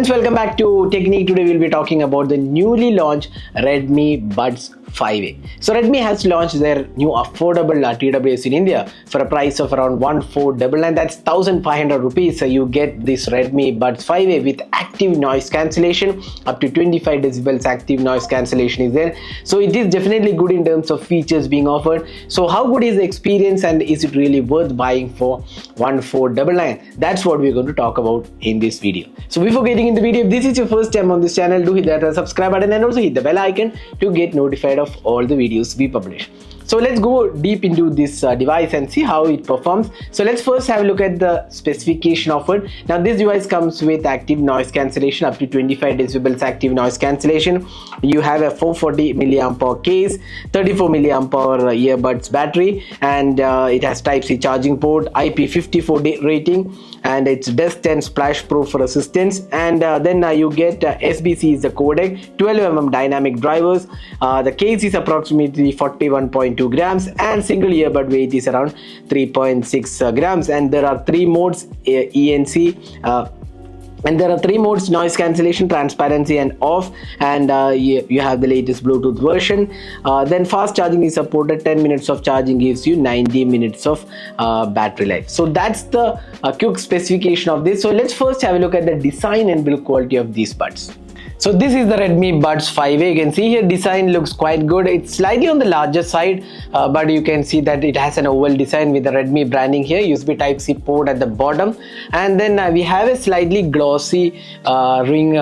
Friends, welcome back to Technique. Today we'll be talking about the newly launched Redmi Buds 5A. So Redmi has launched their new affordable TWS in India for a price of around 1499. That's 1500 rupees. So you get this Redmi Buds 5A with active noise cancellation. Up to 25 decibels active noise cancellation is there. So it is definitely good in terms of features being offered. So how good is the experience and is it really worth buying for 1499? That's what we're going to talk about in this video. So before getting in the video, if this is your first time on this channel, do hit that subscribe button and also hit the bell icon to get notified of all the videos we publish. So let's go deep into this device and see how it performs. So let's first have a look at the specification offered. Now this device comes with active noise cancellation, up to 25 decibels active noise cancellation. You have a 440 milliamp hour case, 34 milliamp hour earbuds battery, and it has Type-C charging port, IP54 rating, and it's dust and splash proof resistance. And then you get SBC is the codec, 12mm dynamic drivers. The case is approximately 41.2 grams and single earbud weight is around 3.6 grams. And there are three modes, ENC, and there are three modes: noise cancellation, transparency, and off. And you have the latest Bluetooth version. Then fast charging is supported. 10 minutes of charging gives you 90 minutes of battery life. So that's the quick specification of this. So let's first have a look at the design and build quality of these buds. So this is the Redmi Buds 5A. You can see here design looks quite good. It's slightly on the larger side, but you can see that it has an oval design with the Redmi branding here, USB Type-C port at the bottom, and then we have a slightly glossy ring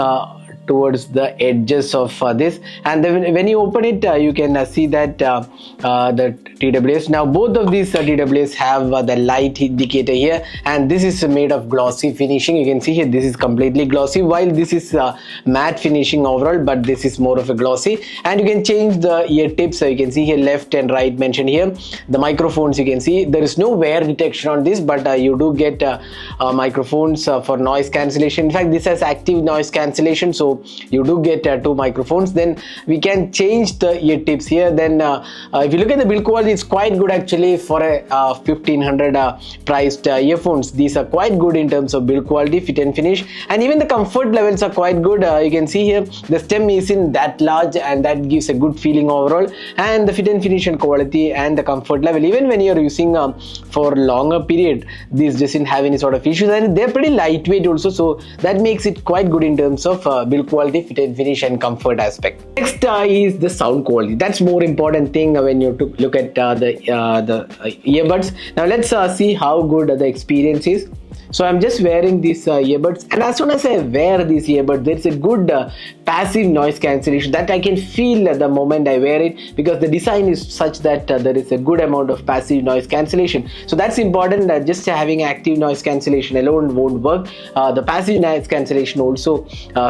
towards the edges of this. And then when you open it, you can see that the TWS. Now both of these TWS have the light indicator here, and this is made of glossy finishing. You can see here this is completely glossy, while this is matte finishing overall, but this is more of a glossy. And you can change the ear tips. So you can see here left and right mentioned here. The microphones, you can see there is no wear detection on this, but you do get microphones for noise cancellation. In fact, this has active noise cancellation, so you do get two microphones. Then we can change the ear tips here. Then if you look at the build quality, it's quite good actually for a 1500 priced earphones. These are quite good in terms of build quality, fit and finish, and even the comfort levels are quite good. You can see here the stem isn't that large, and that gives a good feeling overall. And the fit and finish and quality and the comfort level, even when you're using for longer period, these doesn't have any sort of issues, and they're pretty lightweight also, so that makes it quite good in terms of build quality, fit and finish, and comfort aspect. Next is the sound quality. That's more important thing when you look at the earbuds. Now let's see how good the experience is. So I'm just wearing these earbuds, and as soon as I wear these earbuds, there's a good passive noise cancellation that I can feel the moment I wear it, because the design is such that there is a good amount of passive noise cancellation. So that's important. Just having active noise cancellation alone won't work. The passive noise cancellation also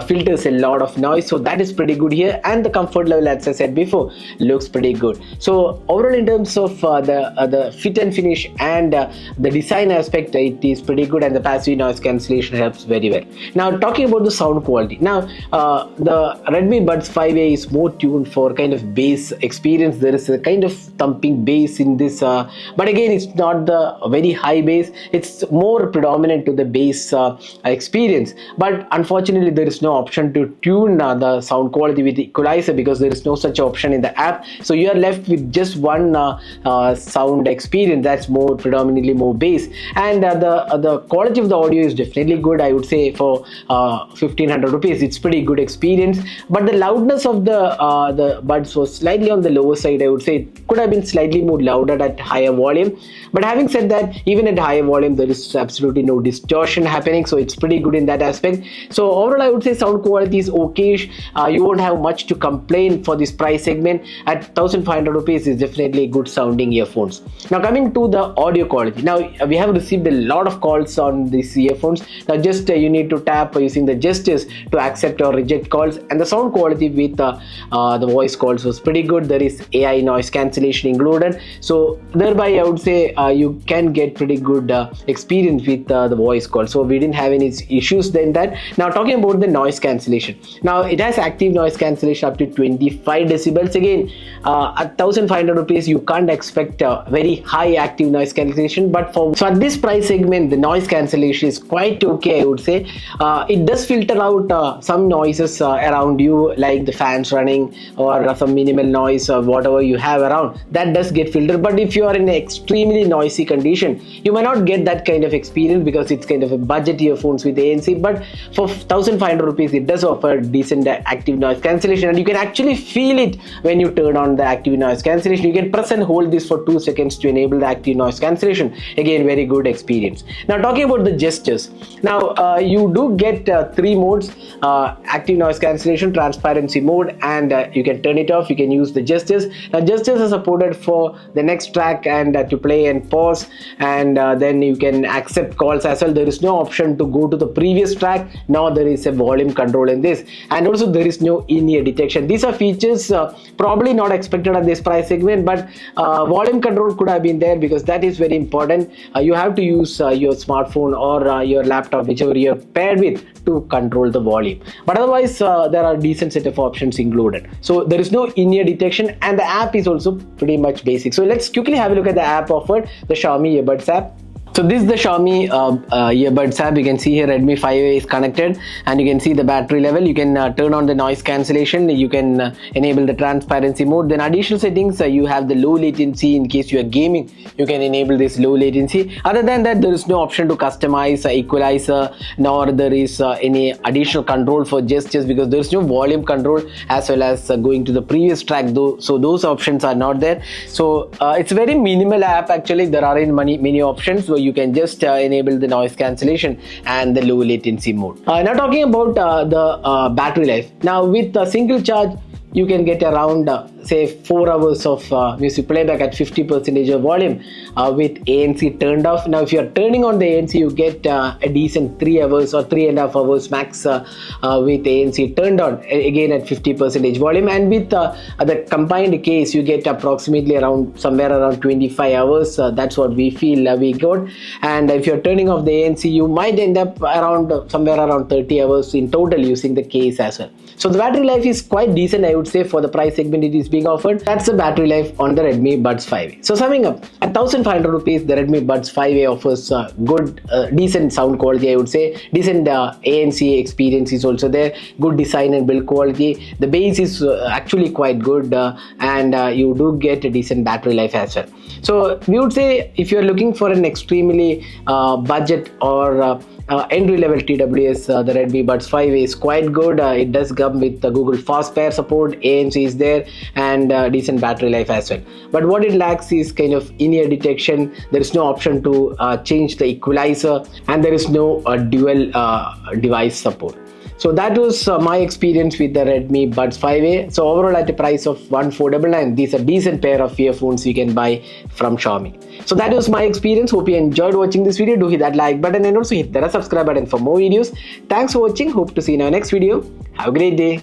filters a lot of noise, so that is pretty good here. And the comfort level, as I said before, looks pretty good. So overall, in terms of the fit and finish and the design aspect, it is pretty good, and the passive noise cancellation helps very well. Now talking about the sound quality, now the Redmi Buds 5A is more tuned for kind of bass experience. There is a kind of thumping bass in this, but again it's not the very high bass, it's more predominant to the bass experience. But unfortunately there is no option to tune the sound quality with equalizer, because there is no such option in the app. So you are left with just one sound experience that's more predominantly more bass. And the quality of the audio is definitely good. I would say for 1500 rupees it's pretty good experience, but the loudness of the buds was slightly on the lower side. I would say it could have been slightly more louder at higher volume. But having said that, even at higher volume there is absolutely no distortion happening, so it's pretty good in that aspect. So overall I would say sound quality is okayish. You won't have much to complain for this price segment. At 1500 rupees is definitely good sounding earphones. Now coming to the audio quality, now we have received a lot of calls on these earphones. Now just you need to tap using the gestures to accept or reject calls, and the sound quality with the voice calls was pretty good. There is AI noise cancellation included, so thereby I would say you can get pretty good experience with the voice call. So we didn't have any issues then that. Now talking about the noise cancellation, now it has active noise cancellation up to 25 decibels. Again, at 1500 rupees you can't expect very high active noise cancellation, but for so at this price segment the noise cancellation is quite okay, I would say. It does filter out some noises around you, like the fans running or some minimal noise or whatever you have around. That does get filtered. But if you are in an extremely noisy condition, you might not get that kind of experience because it's kind of a budget earphones with ANC. But for 1,500 rupees, it does offer decent active noise cancellation, and you can actually feel it when you turn on the active noise cancellation. You can press and hold this for 2 seconds to enable the active noise cancellation. Again, very good experience. Now, talking about the gestures. Now, you do get 3 modes: active noise cancellation, transparency mode, and you can turn it off. You can use the gestures. Now, gestures are supported for the next track and to play and pause, and then you can accept calls as well. There is no option to go to the previous track. Now there is a volume control in this, and also there is no in-ear detection. These are features probably not expected at this price segment, but volume control could have been there because that is very important. You have to use your smartphone or your laptop, whichever you're paired with, to control the volume. But otherwise, there are decent set of options included. So there is no in-ear detection, and the app is also pretty much basic. So let's quickly have a look at the app offered, the Xiaomi Earbuds app. So this is the Xiaomi earbuds app. You can see here Redmi 5A is connected, and you can see the battery level. You can turn on the noise cancellation. You can enable the transparency mode. Then additional settings, you have the low latency. In case you are gaming, you can enable this low latency. Other than that, there is no option to customize equalizer, nor there is any additional control for gestures because there is no volume control as well as going to the previous track though. So those options are not there. So it's a very minimal app actually. There aren't many options. So you can just enable the noise cancellation and the low latency mode. Now talking about the battery life. Now with a single charge, you can get around say 4 hours of music playback at 50% of volume with ANC turned off. Now if you are turning on the ANC, you get a decent 3 hours or 3.5 hours max with ANC turned on, again at 50% volume. And with the combined case, you get approximately somewhere around 25 hours. That's what we feel we got. And if you're turning off the ANC, you might end up somewhere around 30 hours in total using the case as well. So the battery life is quite decent, I would say, for the price segment it is being offered. That's the battery life on the Redmi Buds 5A. So summing up, at 1,500 rupees, the Redmi Buds 5A offers good, decent sound quality, I would say. Decent ANC experience is also there. Good design and build quality. The base is actually quite good, and you do get a decent battery life as well. So we would say if you're looking for an extremely budget or entry-level TWS, the Redmi Buds 5A is quite good. It does come with the Google Fast Pair support, ANC is there, and decent battery life as well. But what it lacks is kind of in-ear detection. There is no option to change the equalizer, and there is no dual device support. So that was my experience with the Redmi Buds 5A. So overall, at the price of 1499, these are decent pair of earphones you can buy from Xiaomi. So that was my experience. Hope you enjoyed watching this video. Do hit that like button and also hit the subscribe button for more videos. Thanks for watching. Hope to see you in our next video. Have a great day.